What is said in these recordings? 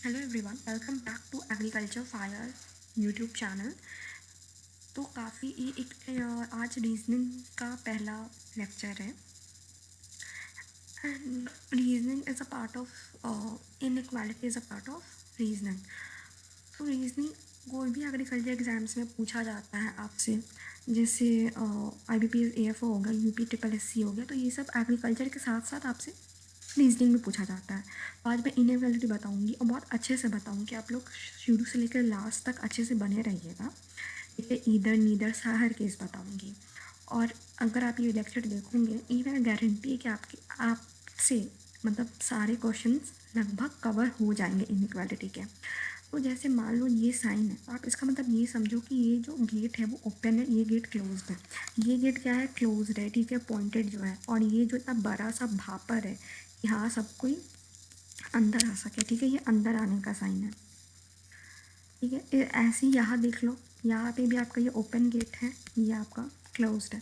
Hello everyone, welcome back to agriculture fire YouTube channel. तो काफ़ी आज रीजनिंग का पहला लेक्चर है and reasoning is a part of inequality is a part of reasoning. तो reasoning कोई भी एग्रीकल्चर एग्जाम्स में पूछा जाता है आपसे, जैसे IBPS AFO हो गया, UP SSC हो गया, तो ये सब एग्रीकल्चर के साथ साथ आपसे रीजनिंग में पूछा जाता है। तो आज मैं इनइक्वालिटी बताऊंगी और बहुत अच्छे से बताऊंगी, आप लोग शुरू से लेकर लास्ट तक अच्छे से बने रहिएगा। ठीक है, ईदर नीदर हर केस बताऊंगी। और अगर आप ये लेक्चर देखोगे, ये मैं गारंटी है कि आपसे मतलब सारे क्वेश्चंस लगभग कवर हो जाएंगे इनइक्वालिटी के। तो जैसे मान लो ये साइन है, तो आप इसका मतलब ये समझो कि ये जो गेट है वो ओपन है, ये गेट क्लोज्ड है। ये गेट क्या है? क्लोज्ड है, ठीक है, पॉइंटेड जो है। और ये जो इतना बड़ा सा भापर है, यहाँ सब कोई अंदर आ सके, ठीक है, ये अंदर आने का साइन है। ठीक है, ऐसे ही यहाँ देख लो, यहाँ पे भी आपका ये ओपन गेट है, ये आपका क्लोज्ड है।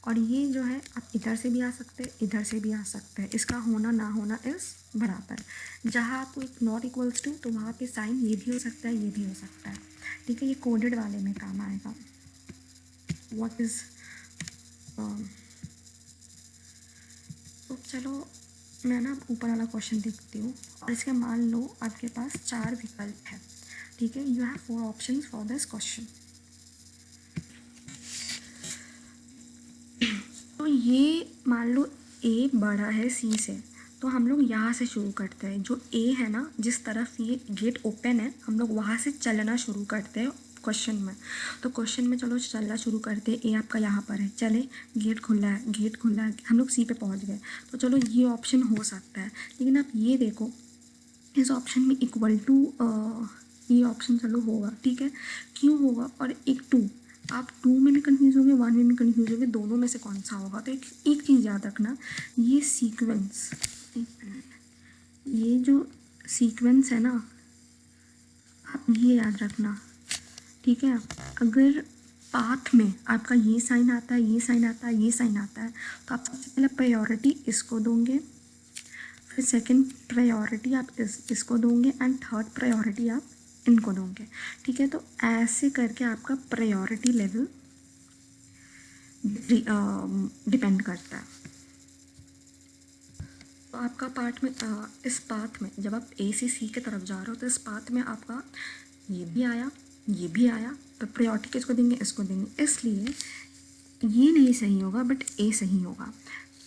और ये जो है आप इधर से भी आ सकते हैं, इधर से भी आ सकते हैं, इसका होना ना होना इस बराबर। जहाँ आपको एक नॉट इक्वल्स टू, तो वहाँ पे साइन ये भी हो सकता है, ये भी हो सकता है। ठीक है, ये कोडेड वाले में काम आएगा। व्हाट इज़ तो चलो मैं ना ऊपर वाला क्वेश्चन देखती हूँ। और इसके मान लो आपके पास 4 विकल्प है। ठीक है, you have 4 options for this question. तो ये मान लो ए बड़ा है सी से, तो हम लोग यहाँ से शुरू करते हैं। जो ए है ना, जिस तरफ ये गेट ओपन है, हम लोग वहाँ से चलना शुरू करते हैं क्वेश्चन में। तो क्वेश्चन में चलो चलना शुरू करते हैं। ए आपका यहाँ पर है, चले, गेट खुला है, गेट खुला है, हम लोग सी पे पहुँच गए। तो चलो ये ऑप्शन हो सकता है, लेकिन आप ये देखो, इस ऑप्शन में इक्वल टू ये ऑप्शन चलो होगा, ठीक है, क्यों होगा? और एक टू, आप 2 में भी कन्फ्यूज होंगे, 1 में भी कन्फ्यूज होंगे, दोनों में से कौन सा होगा? तो एक चीज़ याद रखना, ये सीक्वेंस, ये जो सीक्वेंस है ना, आप ये याद रखना, ठीक है। अगर पाथ में आपका ये साइन आता है, ये साइन आता है, ये साइन आता है, तो आप सबसे पहले प्रायोरिटी इसको दोगे, फिर सेकंड प्रायोरिटी आप इसको दोगे, एंड थर्ड प्रायोरिटी आप इनको दोगे। ठीक है, तो ऐसे करके आपका प्रायोरिटी लेवल डिपेंड करता है। तो आपका पार्ट में इस पाथ में जब आप ए से सी की तरफ जा रहे हो, तो इस पाथ में आपका ये भी आया, ये भी आया, तो प्रायोरिटी किसको देंगे? इसको देंगे। इसलिए ये नहीं सही होगा, बट ए सही होगा।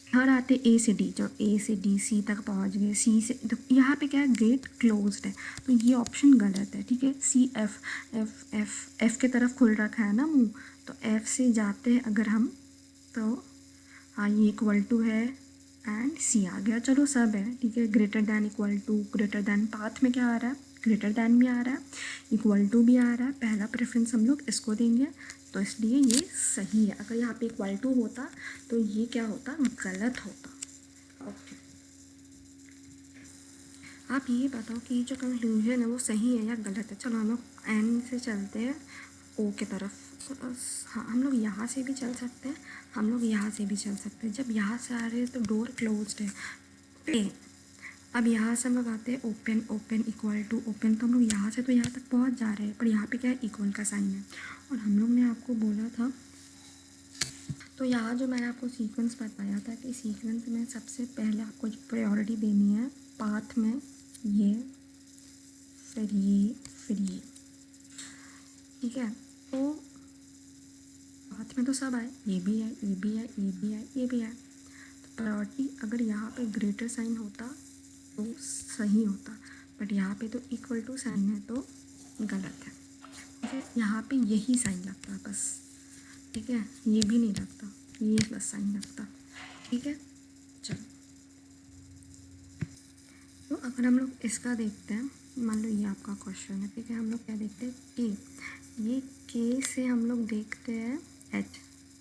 हर आते ए से डी, जब ए से डी सी तक पहुंच गए, सी से, तो यहाँ पे क्या है? गेट क्लोज्ड है, तो ये ऑप्शन गलत है। ठीक है, सी एफ, एफ के तरफ खुल रखा है ना मुंह, तो एफ से जाते हैं अगर हम, तो हाँ ये इक्वल टू है एंड सी आ गया। चलो सब है, ठीक है, greater than, equal to, greater than, path में क्या आ रहा है? ग्रेटर दैन भी आ रहा है, इक्वल टू भी आ रहा है। पहला प्रेफरेंस हम लोग इसको देंगे, तो इसलिए ये सही है। अगर यहाँ पे इक्वल टू होता तो ये क्या होता? गलत होता। ओके, आप ये बताओ कि जो कंक्लूजन है वो सही है या गलत है। चलो हम लोग एन से चलते हैं ओ की तरफ। हाँ, हम लोग यहाँ से भी चल सकते हैं, हम लोग यहाँ से भी चल सकते हैं। जब यहाँ से आ रहे हैं तो डोर क्लोज्ड है, ए। अब यहाँ से हम लोग आते हैं open, open equal to open, तो हम लोग यहाँ से तो यहाँ तक पहुँच जा रहे हैं, पर यहाँ पे क्या है? इक्वल का साइन है। और हम लोग ने आपको बोला था, तो यहाँ जो मैंने आपको सीक्वेंस बताया था कि सीक्वेंस में सबसे पहले आपको जो प्रायोरिटी देनी है पाथ में, ये, फिर ये, फिर ये। ठीक है, तो पाथ में तो सब आए, ये भी है, ये भी है, ये भी है, ये भी है। तो प्रायोरिटी अगर यहाँ पे ग्रेटर साइन होता तो सही होता, बट यहाँ पे तो इक्वल टू साइन है, तो गलत है। ठीक है, यहाँ पे यही साइन लगता है बस, ठीक है, ये भी नहीं लगता, ये प्लस साइन लगता। ठीक है, चलो, तो अगर हम लोग इसका देखते हैं, मान लो ये आपका क्वेश्चन है, ठीक है, हम लोग क्या देखते हैं? के, ये के से हम लोग देखते हैं एच,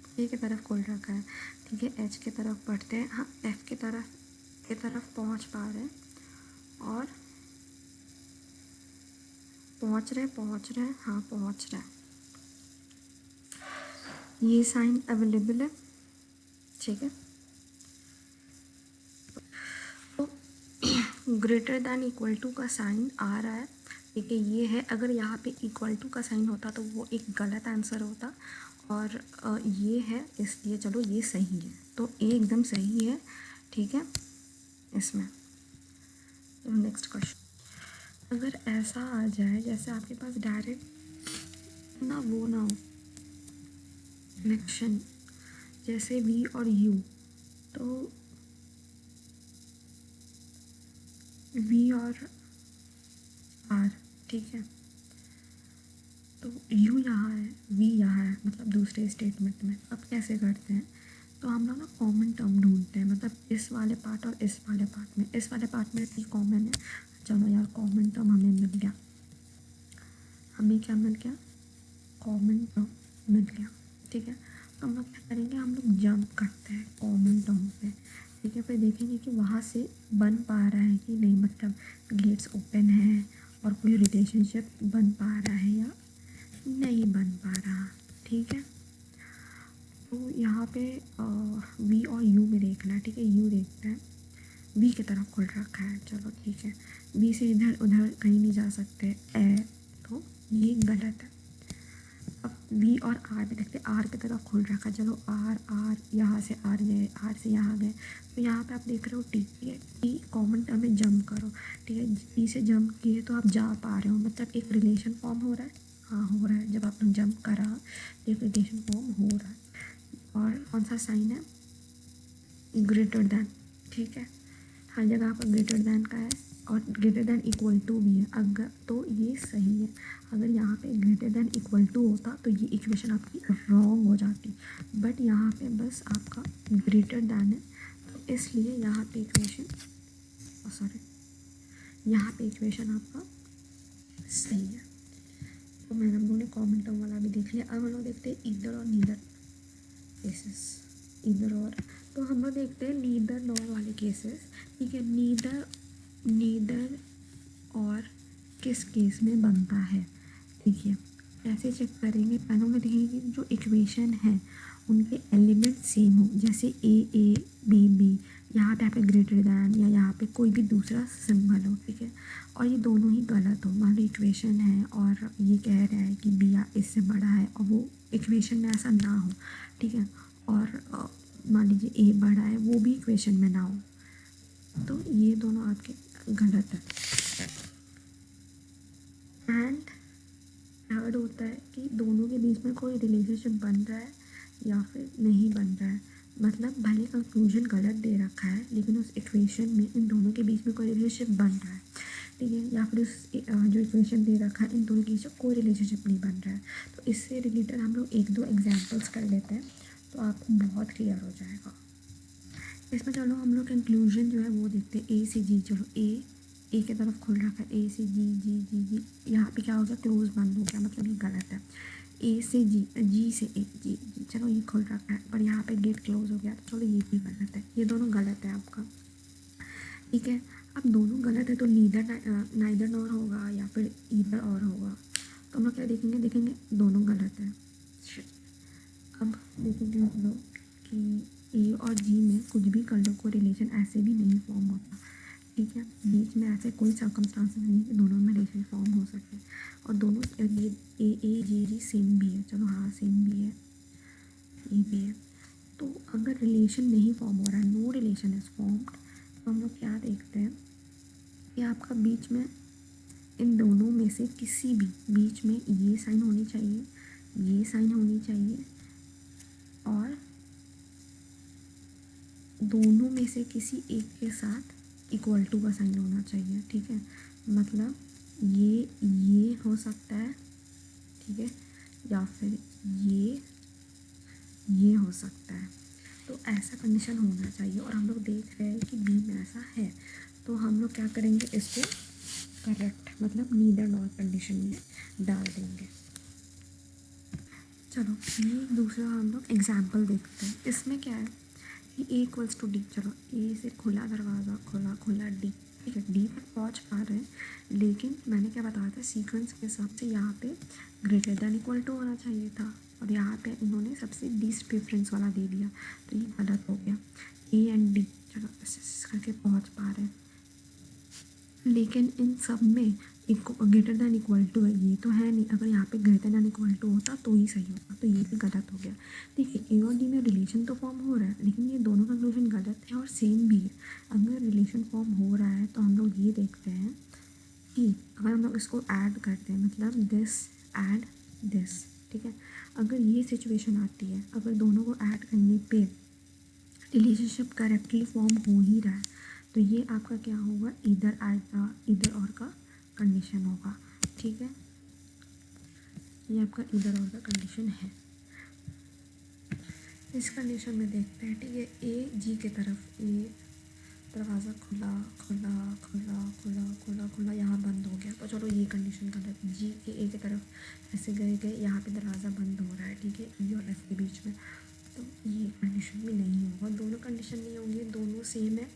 के की तरफ खोल रखा है, ठीक है, एच की तरफ बढ़ते हैं, हाँ एफ की तरफ पहुंच पा रहे हैं, और पहुंच रहे, हाँ पहुंच रहे हैं। ये साइन अवेलेबल है, ठीक है। तो ग्रेटर दैन इक्वल टू का साइन आ रहा है, ठीक है, ये है। अगर यहाँ पे इक्वल टू का साइन होता तो वो एक गलत आंसर होता, और ये है, इसलिए चलो ये सही है, तो ए एकदम सही है, ठीक है इसमें। नेक्स्ट क्वेश्चन, अगर ऐसा आ जाए जैसे आपके पास डायरेक्ट ना वो ना हो कनेक्शन, जैसे वी और यू, तो वी और आर, ठीक है, तो यू यहाँ है, वी यहाँ है, मतलब दूसरे स्टेटमेंट में। अब कैसे करते हैं, तो हम लोग ना कॉमन टर्म ढूंढते हैं, मतलब इस वाले पार्ट और इस वाले पार्ट में, इस वाले पार्ट में भी कॉमन है, चलो यार कॉमन टर्म हमें मिल गया, हमें क्या मिल गया, कॉमन टर्म मिल गया, ठीक है। तो हम लोग क्या करेंगे, हम लोग जंप करते हैं कॉमन टर्म पे, ठीक है, फिर देखेंगे कि वहाँ से बन पा रहा है कि नहीं, मतलब गेट्स ओपन है और कोई रिलेशनशिप बन पा रहा है या नहीं बन पा रहा, ठीक है। तो यहाँ पे वी और यू में देखना है, ठीक है, यू देखते हैं, वी की तरफ खुल रखा है, चलो ठीक है, वी से इधर उधर कहीं नहीं जा सकते तो ये गलत है। अब वी और आर में देखते हैं, आर की तरफ खुल रखा है, चलो आर आर यहाँ से आर गए, आर से यहाँ गए, तो यहाँ पे आप देख रहे हो टी, ठीक है, टी कॉमन टर्म में जंप करो, ठीक है, टी से जंप किए तो आप जा पा रहे हो, मतलब एक रिलेशन फॉर्म हो रहा है, हाँ हो रहा है, जब आपने जंप करा तो एक रिलेशन फॉर्म हो रहा है। और कौन सा साइन है, ग्रेटर दैन, ठीक है, हर जगह पर ग्रेटर दैन का है, और ग्रेटर दैन इक्वल टू भी है, अगर तो ये सही है। अगर यहाँ पे ग्रेटर दैन इक्वल टू होता तो ये इक्वेशन आपकी रॉन्ग हो जाती, बट यहाँ पे बस आपका ग्रेटर दैन है, तो इसलिए यहाँ पे इक्वेशन, सॉरी, यहाँ पे इक्वेशन आपका सही है। तो मैंने हम लोगों ने कॉमन टर्म वाला भी देख लिया। अब हम लोग देखते हैं ईदर और नीदर केसेस, ईदर और, तो हम लोग देखते हैं नीदर नॉर वाले केसेस, ठीक है, नीदर नीदर और किस केस में बनता है, ठीक है, कैसे चेक करेंगे, पहले हम लोग देखेंगे कि जो इक्वेशन है उनके एलिमेंट सेम हो, जैसे ए बी बी, यहाँ पे आपके ग्रेटर दैन या यहाँ पे कोई भी दूसरा सिंबल हो, ठीक है, और ये दोनों ही गलत हो, मान लो इक्वेशन है और ये कह रहा है कि बी इससे बड़ा है और वो इक्वेशन में ऐसा ना हो, ठीक है, और मान लीजिए ए बड़ा है, वो भी इक्वेशन में ना हो, तो ये दोनों आपके गलत है। एंड थर्ड होता है कि दोनों के बीच में कोई रिलेशनशिप बन रहा है या फिर नहीं बन रहा है, मतलब भले कंक्लूजन गलत दे रखा है लेकिन उस इक्वेशन में इन दोनों के बीच में कोई रिलेशनशिप बन रहा है, ठीक है, या फिर उस जो इक्वेशन दे रखा है इन दोनों के बीच में कोई रिलेशनशिप नहीं बन रहा है। तो इससे रिलेटेड हम लोग एक दो एग्जाम्पल्स कर लेते हैं, तो आपको बहुत क्लियर हो जाएगा। इसमें चलो हम लोग कंक्लूजन जो है वो देखते हैं, ए से जी, चलो ए की तरफ खुल रखा है, ए से जी जी जी जी, यहाँ पे क्या हो गया, क्लोज बंद हो गया, मतलब ये गलत है। ए से जी, जी से ए, जी जी, चलो ये खुल रखा है, पर यहाँ पे गेट क्लोज हो गया, तो चलो ये भी गलत है, ये दोनों गलत है आपका, ठीक है। अब दोनों गलत है तो नाइदर नॉर होगा या फिर ईदर और होगा, तो हम लोग क्या देखेंगे, देखेंगे दोनों गलत है। अब देखेंगे हम लोग कि ए और जी में कुछ भी कर लो, कोई रिलेशन ऐसे भी नहीं फॉर्म होता, ठीक है, बीच में ऐसे कोई सर्कमस्टांसेस नहीं कि दोनों में रिलेशन फॉर्म हो सके, और दोनों ये ए जी जी सेम भी है, चलो हाँ सेम भी है, ये भी है। तो अगर रिलेशन नहीं फॉर्म हो रहा है, नो रिलेशन इज फॉर्म्ड, तो हम लोग क्या देखते हैं कि आपका बीच में इन दोनों में से किसी भी बीच में ये साइन होनी चाहिए, ये साइन होनी चाहिए, और दोनों में से किसी एक के साथ इक्वल टू का साइन होना चाहिए, ठीक है, मतलब ये हो सकता है, ठीक है, या फिर ये हो सकता है, तो ऐसा कंडीशन होना चाहिए, और हम लोग देख रहे हैं कि बी में ऐसा है, तो हम लोग क्या करेंगे, इसको करेक्ट मतलब नीदर नॉर कंडीशन में डाल देंगे। चलो ये दूसरा हम लोग एग्जाम्पल देखते हैं, इसमें क्या है कि ए इक्वल्स टू डी, चलो ए से खुला दरवाज़ा, खुला खुला डी, ठीक है, डी पर पहुँच पा रहे हैं, लेकिन मैंने क्या बताया था, सीक्वेंस के हिसाब से यहाँ पे ग्रेटर दैन इक्वल टू होना चाहिए था, और यहाँ पे इन्होंने सबसे लीस्ट प्रेफरेंस वाला दे दिया, तो ये गलत हो गया। ए एंड डी, चलो ऐसे करके पहुँच पा रहे हैं, लेकिन इन सब में ग्रेटर दैन इक्वल टू है, ये तो है नहीं। अगर यहाँ पे ग्रेटर दैन इक्वल टू होता तो ही सही होता, तो ये भी गलत हो गया। देखिए ए और डी में रिलेशन तो फॉर्म हो रहा है, लेकिन ये दोनों कंक्लूजन गलत है और सेम भी है। अगर रिलेशन फॉर्म हो रहा है तो हम लोग ये देखते हैं कि अगर हम लोग इसको ऐड करते हैं, मतलब दिस ऐड दिस, ठीक है। अगर ये सिचुएशन आती है, अगर दोनों को ऐड करने पे रिलेशनशिप करेक्टली फॉर्म हो ही रहा है, तो ये आपका क्या होगा, इधर और का कंडीशन होगा, ठीक है। ये आपका इधर और का कंडीशन है। इस कंडीशन में देखते हैं, ठीक है। ए जी के तरफ, ए दरवाज़ा खुला खुला खुला खुला खुला खुला, यहाँ बंद हो गया, तो चलो ये कंडीशन गलत। जी के ए की तरफ ऐसे गए, यहाँ पे दरवाज़ा बंद हो रहा है, ठीक है, ई और एफ के बीच में, तो ये कंडीशन भी नहीं होगा। दोनों कंडीशन नहीं होंगी, दोनों सेम है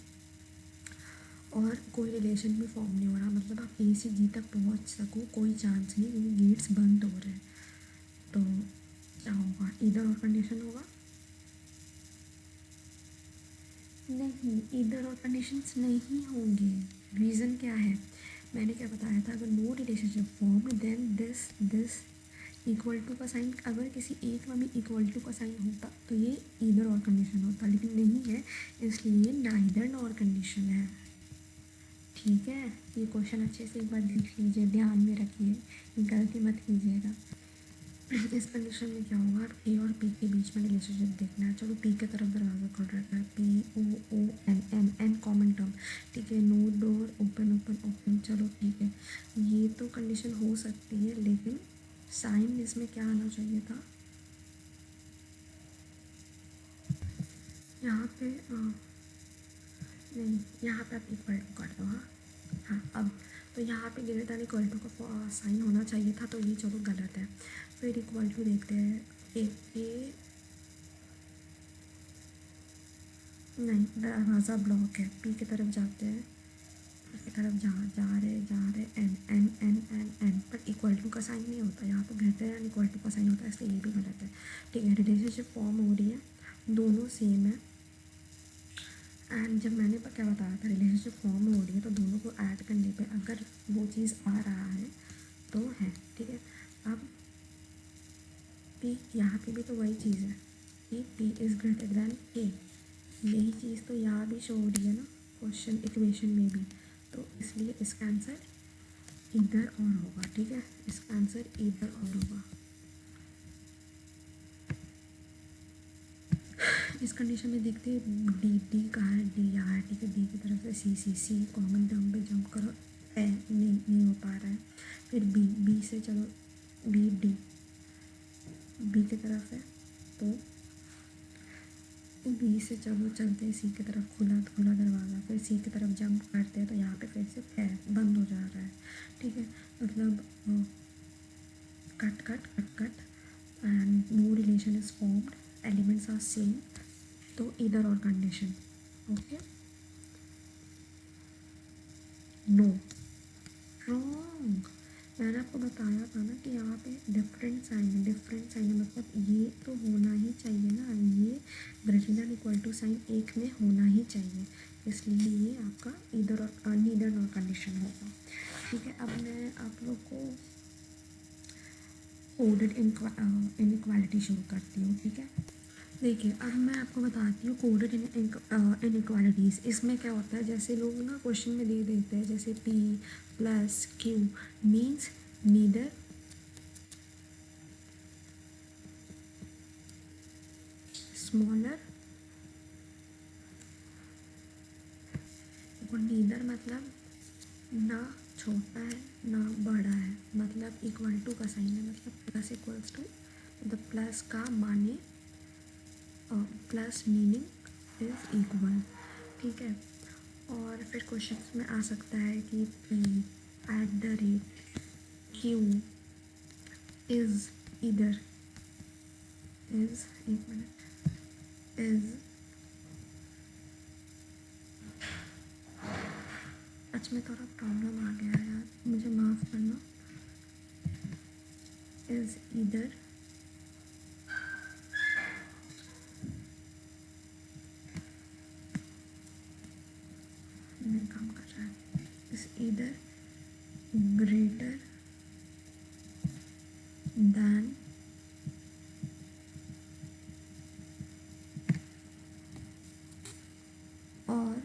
और कोई रिलेशन भी फॉर्म नहीं हो रहा, मतलब आप ए से जी तक पहुंच सको कोई चांस नहीं, क्योंकि गेट्स बंद हो रहे हैं। तो क्या होगा, इधर और कंडीशन होगा, नहीं, इधर और कंडीशंस नहीं होंगे। रीज़न क्या है, मैंने क्या बताया था, अगर no relationship form then this equal to का साइन, अगर किसी एक में भी इक्वल टू का साइन होता तो ये इधर और कंडीशन होता, लेकिन नहीं है, इसलिए नाइदर नॉर कंडीशन है, ठीक है। ये क्वेश्चन अच्छे से एक बार देख लीजिए, ध्यान में रखिए, गलती मत कीजिएगा। इस कंडीशन में क्या होगा, आप ए और पी के बीच में रिलेशनशिप देखना है। चलो पी की तरफ दरवाज़ा खुल रखा है, P O O N N N common term, ठीक है। No door, open open open, चलो ठीक है, ये तो कंडीशन हो सकती है, लेकिन साइन इसमें क्या आना चाहिए था, यहाँ पे नहीं, यहाँ पे आप इक्वल टू कर दो, हाँ हाँ। अब तो यहाँ पे ग्रेटर दैन इक्वल टू का साइन होना चाहिए था, तो ये चलो गलत है। फिर इक्वल टू देखते हैं, ए नहीं, दरवाज़ा ब्लॉक है, पी की तरफ जाते हैं, पी की तरफ जा रहे N N N N N, पर इक्वल टू का साइन नहीं होता, यहाँ पे ग्रेटर दैन इक्वल टू का साइन होता है, इसलिए ये भी गलत है, ठीक है। रिलेशनशिप फॉर्म हो रही है, दोनों सेम है, एंड जब मैंने क्या बताया था, रिलेशनशिप फॉर्म हो रही है तो दोनों को ऐड करने पे अगर वो चीज़ आ रहा है तो है, ठीक है। अब पी, यहाँ पे भी तो वही चीज़ है कि पी इज़ ग्रेटर दैन ए, यही चीज़ तो यहाँ भी शो हो रही है ना क्वेश्चन इक्वेशन में भी, तो इसलिए इसका आंसर इधर और होगा, ठीक है, इसका आंसर इधर और होगा। इस कंडीशन में देखते हैं डी कहाँ है, डी यहाँ है, ठीक है। डी की तरफ से सी कॉमन टर्म पे जंप करो, ए नहीं हो पा रहा है। फिर बी से चलो बी की तरफ है, तो बी से चलो चलते हैं सी की तरफ, खुला खुला दरवाज़ा, फिर सी की तरफ जंप करते हैं, तो यहाँ पे फिर से है बंद हो जा रहा है, ठीक है। मतलब cut and no relation is formed, elements are same, तो इधर और कंडीशन, ओके। नो, रॉन्ग, मैंने आपको बताया था ना कि यहाँ पे डिफरेंट साइन है, मतलब ये तो होना ही चाहिए ना, ये greater than equal to sign एक में होना ही चाहिए, इसलिए ये आपका इधर और नीदर और कंडीशन होगा, ठीक है। अब मैं आप लोग को कोडेड इनइक्वालिटी शुरू करती हूँ, ठीक है। देखिए अब मैं आपको बताती हूँ कोडेड इनइक्वालिटीज़। इसमें क्या होता है, जैसे लोग ना क्वेश्चन में दे देते हैं, जैसे P plus Q means neither smaller, और नीदर मतलब ना छोटा है ना बड़ा है, मतलब इक्वल टू का साइन है, मतलब प्लस इक्वल्स टू, मतलब प्लस का माने प्लस मीनिंग इज इक्वल, ठीक है। और फिर क्वेश्चन में आ सकता है कि P at the rate Q is इधर इज़, एक मिनट, इज़, अच्छा में थोड़ा प्रॉब्लम आ गया यार, मुझे माफ़ करना, इज़ इधर में काम कर रहा है, इस इधर ईदर ग्रेटर दैन और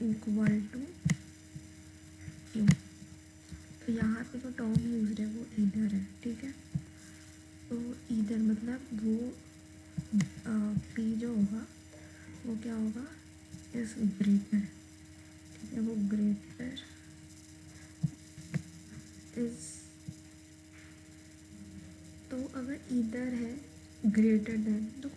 इक्वल टू क्यू। तो यहाँ पे जो टर्म यूज है वो ईदर है, ठीक है। तो ईदर मतलब वो पी जो होगा वो क्या होगा, इज ग्रेटर, ठीक है, वो ग्रेटर इज। तो अगर ईदर है ग्रेटर देन, तो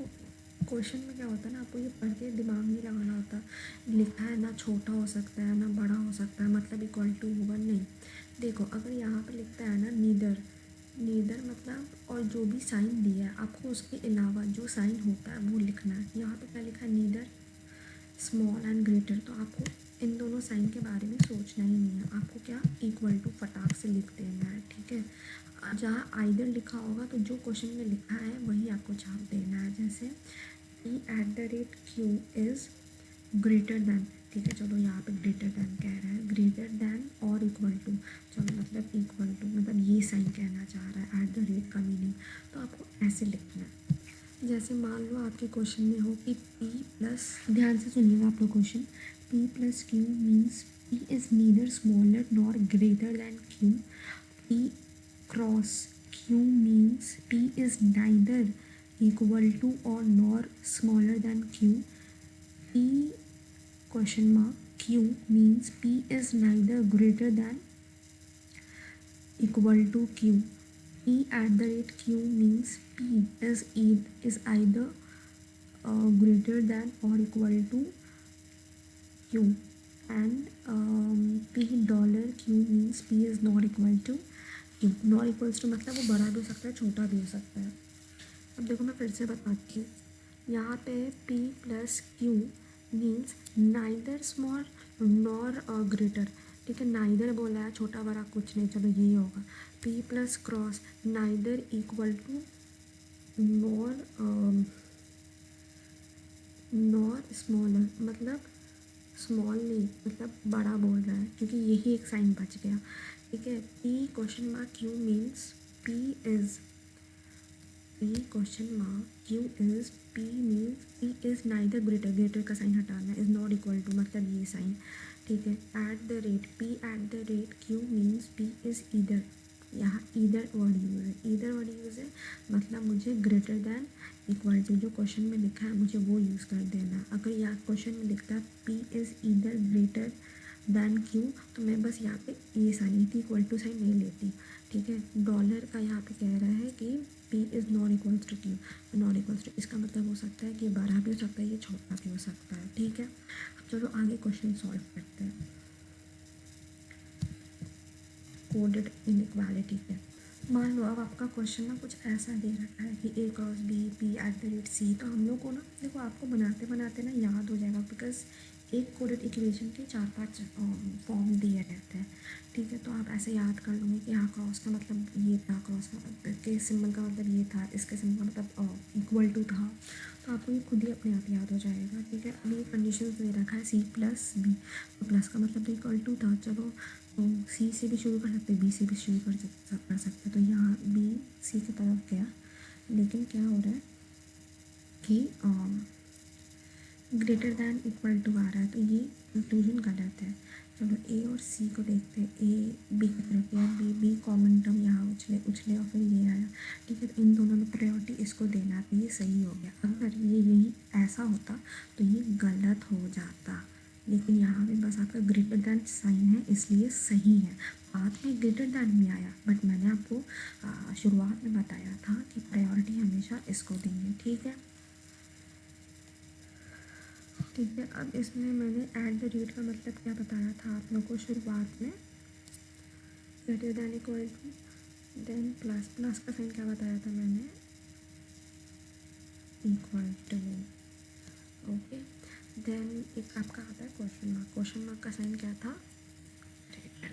क्वेश्चन में क्या होता है ना, आपको ये पढ़ के दिमाग नहीं लगाना होता। लिखा है ना छोटा हो सकता है ना बड़ा हो सकता है, मतलब इक्वल टू होगा नहीं। देखो अगर यहाँ पे लिखता है ना नीदर, नीदर मतलब और जो भी साइन दिया है आपको उसके अलावा जो साइन होता है वो लिखना है। यहाँ पे क्या लिखा है, नीदर स्मॉल एंड ग्रेटर, तो आपको इन दोनों साइन के बारे में सोचना ही नहीं है, आपको क्या इक्वल टू फटाक से लिख देना है, ठीक है। जहाँ आइदर लिखा होगा तो जो क्वेश्चन में लिखा है वही आपको छाप देना है। जैसे P@Q इज़ ग्रेटर दैन, ठीक है, चलो यहाँ पे ग्रेटर दैन कह रहा है, ग्रेटर दैन और इक्वल टू, चलो मतलब इक्वल टू मतलब ये साइन कहना चाह रहा है @ का मीनिंग, तो आपको ऐसे लिखना है। जैसे मान लो आपके क्वेश्चन में हो कि P प्लस, ध्यान से सुनिएगा आप लोग question, P plus Q means P is neither smaller nor greater than Q, P cross Q means P is neither equal to or nor smaller than Q. P question mark Q means P is neither greater than equal to Q. P@Q means P is either greater than or equal to Q, and P$Q means P is not equal to Q. Not equals to मतलब वो बड़ा भी हो सकता है छोटा भी हो सकता है। अब देखो मैं फिर से बताती हूँ, यहाँ पे P plus Q means neither small nor greater, ठीक है, नाइदर बोला है, छोटा बड़ा कुछ नहीं, चलो यही होगा। P plus cross neither equal to nor smaller, मतलब स्मॉल नहीं मतलब बड़ा बोल रहा है, क्योंकि यही एक साइन बच गया, ठीक है। P question mark Q means P is, P question mark Q is, P means P is neither greater, greater का साइन हटाना है, इज़ नॉट इक्वल टू मतलब ये साइन, ठीक है। P@Q means P is either, यहाँ ईदर वर्ड यूज़ है, either word use है मतलब मुझे ग्रेटर दैन इक्वल टू जो क्वेश्चन में लिखा है मुझे वो यूज़ कर देना। अगर यहाँ क्वेश्चन में लिखता है P is either greater than Q, तो मैं बस यहाँ पे ये साइन लेती, इक्वल टू साइन नहीं लेती, ठीक है। डॉलर का यहाँ पे कह रहा है कि P is not equals to Q, not equals to इसका मतलब हो सकता है कि बड़ा भी हो सकता है, ये छोटा भी हो सकता है, ठीक है। अब चलो आगे क्वेश्चन सॉल्व करते हैं कोडेड इनइक्वालिटी पे। मान लो अब आपका क्वेश्चन ना कुछ ऐसा दे रखा है कि A क्रॉस B P@C, तो हम लोग को ना देखो आपको बनाते बनाते ना याद हो जाएगा, बिकॉज एक कोडेड इक्वेशन के 4-5 फॉर्म दिए रहते हैं, ठीक है। तो आप ऐसे याद कर लोगे कि यहाँ क्रॉस का मतलब ये था, क्रॉस का के सिंबल का मतलब ये था, इसके सिंबल का मतलब इक्वल टू था, तो आपको ये खुद ही अपने आप याद हो जाएगा, ठीक है। अब ये कंडीशन दे रखा है C+B, तो प्लस का मतलब तो इक्वल टू था, चलो तो सी से भी शुरू कर सकते, बी से भी शुरू कर सकते, तो यहाँ बी सी की तरफ गया, लेकिन क्या हो रहा है कि ग्रेटर दैन इक्वल टू आ रहा है, तो ये कंक्लूजन गलत है। चलो ए और सी को देखते हैं, ए बी की तरफ गया, बी कॉमन टर्म यहाँ उछले उछले और फिर ये आया, ठीक है। तो इन दोनों में प्रायोरिटी इसको देना, तो ये सही हो गया। अगर ये यही ऐसा होता तो ये गलत हो जाता, लेकिन यहाँ पे बस आपका ग्रेटर दैन साइन है इसलिए सही है। बाद में ग्रेटर दैन भी आया, बट मैंने आपको शुरुआत में बताया था कि प्रायोरिटी हमेशा इसको देंगे, ठीक है। ठीक है, अब इसमें मैंने @ का मतलब क्या बताया था आप लोगों को शुरुआत में, greater than equal to, then plus, plus का साइन क्या बताया था मैंने, इक्वल टू, ओके। देन एक आपका आता है क्वेश्चन मार्क, क्वेश्चन मार्क का साइन क्या था, ग्रेटर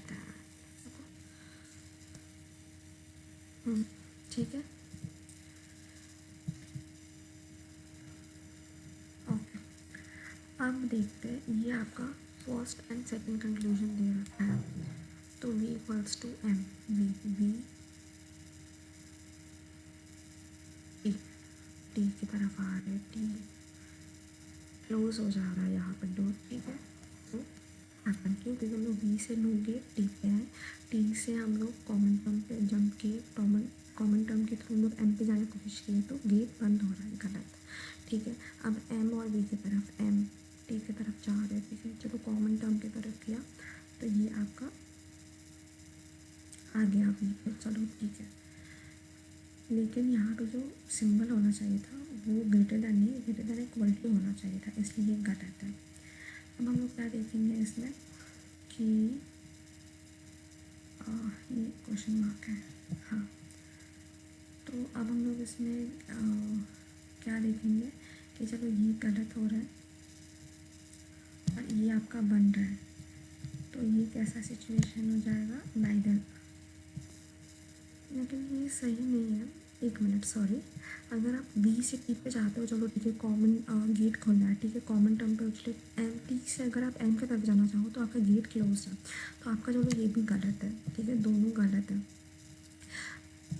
दैन, ठीक है। अब देखते हैं, ये आपका फर्स्ट एंड सेकंड कंक्लूजन दे रखा है। तो v equals to M, V T, T की तरफ आ रहे, टी क्लोज हो जा रहा है यहाँ पर डोर, ठीक है। तो हैपन क्यों, क्योंकि हम लोग वी से नो गेट टी पे हैं, टी से हम लोग कॉमन टर्म पे जंप किए, कॉमन टर्म के थ्रू हम लोग एम पे जाने की कोशिश किए, तो गेट बंद हो रहा है, गलत, ठीक है। अब एम और वी की तरफ, एम टी की तरफ जा रहे हैं, ठीक है। चलो कॉमन टर्म की तरफ किया, तो ये आपका आ गया वी पे, चलो ठीक है। लेकिन यहाँ पे जो सिंबल होना चाहिए था वो ग्रेटर दैन नहीं, ग्रेटर दैन इक्वल टू होना चाहिए था, इसलिए ये गलत है। अब हम लोग क्या देखेंगे इसमें कि ये क्वेश्चन मार्क है, हाँ। तो अब हम लोग इसमें क्या देखेंगे कि चलो ये गलत हो रहा है और ये आपका बन रहा है, तो ये कैसा सिचुएशन हो जाएगा, नाइदर। लेकिन ये सही नहीं है, एक मिनट सॉरी। अगर आप बी से टी पे जाते हो, चलो ठीक है, कॉमन गेट खोलना है, ठीक है, कॉमन टर्म पे उछले, एम टी से अगर आप एम की तरफ जाना चाहो तो आपका गेट क्लोज है, तो आपका चलो ये भी गलत है, ठीक है, दोनों गलत है।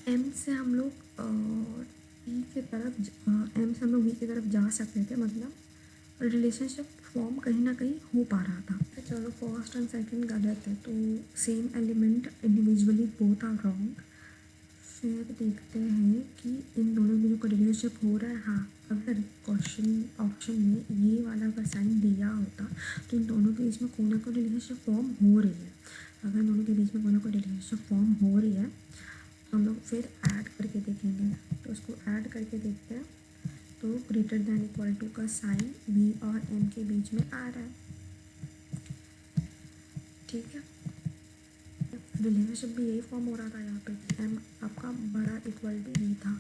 एम से हम लोग टी की तरफ एम से हम लोग वी की तरफ जा सकते थे, मतलब रिलेशनशिप फॉर्म कहीं ना कहीं हो पा रहा था। तो चलो फर्स्ट एंड सेकंड गलत है, तो same element individually both are wrong. फिर देखते हैं कि इन दोनों में जो कोई रिलेशनशिप हो रहा है, हाँ, अगर क्वेश्चन ऑप्शन में ये वाला अगर साइन दिया होता तो इन दोनों के बीच में कोई ना कोई रिलेशनशिप फॉर्म हो रही है। अगर दोनों के बीच में कोई ना कोई रिलेशनशिप फॉर्म हो रही है तो हम लोग फिर ऐड करके देखेंगे, तो उसको ऐड करके देखते हैं। तो ग्रेटर दैन इक्वल टू का साइन वी और एम के बीच में आ रहा है, ठीक है। रिलेशनशिप भी यही फॉर्म हो रहा था यहाँ पे, एम आपका बड़ा इक्वल टू वी था,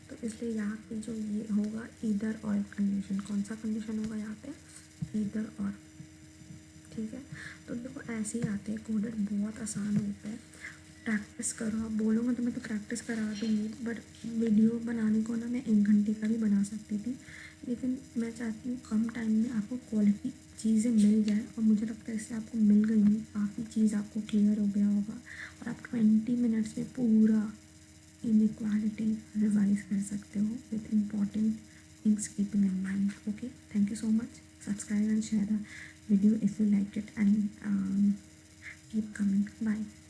तो इसलिए यहाँ पे जो ये होगा ईदर और कंडीशन, कौन सा कंडीशन होगा यहाँ पे, ईदर और, ठीक है। तो देखो ऐसे ही आते हैं कोडेड, बहुत आसान होता है, प्रैक्टिस करो। आप बोलोगे तो मैं तो प्रैक्टिस करा दूँगी, बट वीडियो बनाने को ना मैं 1 घंटे का भी बना सकती थी, लेकिन मैं चाहती हूँ कम टाइम में आपको क्वालिटी चीज़ें मिल जाए, और मुझे लगता है इससे आपको मिल गई होंगी, काफ़ी चीज़ आपको क्लियर हो गया होगा, और आप 20 मिनट्स में पूरा इनइक्वालिटी रिवाइज कर सकते हो with important things keeping in mind. Okay, thank you so much, subscribe and share the video if you liked it, and keep coming. Bye.